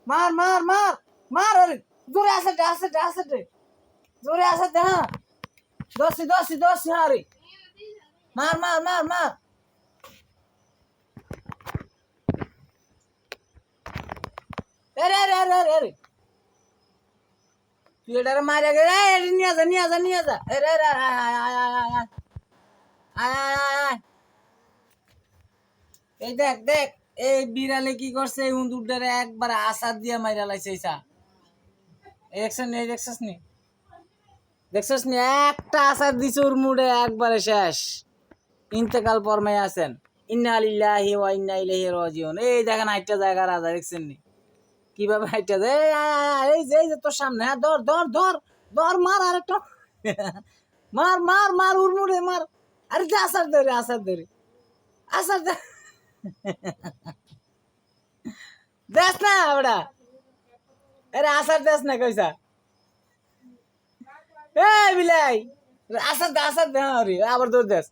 মার মার মার মার আরে জোরে আছে রে জোরে আছে দে হ্যাঁ দোষি আরে মার মার মার মার আরে আরে আরে আরে আরে তুই এটারে মারে গেলে নিয়ে যা আরে আরে আয় এই দেখ দেখ এই বিড়ালে কি করছে এই উন্দুরটারে একবার আসাদ দিয়া মাইরা লাইছে এইসা দেখছস নি একটা আসাদ দিছে ওর মুড়ে একবারে শেষ ইন্তেকাল ফরমাই আছেন ইন্না লিল্লাহি ওয়া ইন্না ইলাইহি রাজিউন এই দেখেন একটা জায়গা রাজা দেখছেন নি কিভাবে হাইটা দে এই যে তোর সামনে হ্যাঁ ধর মার আরেকটা মার উর মুড়ে মার আরে যে আসাদ ধরে দেখ না ওটা আরে আসার দেশ না কইসা এ বিলাই আসার দে হ্যাঁ রে আবার দৌড় দেশ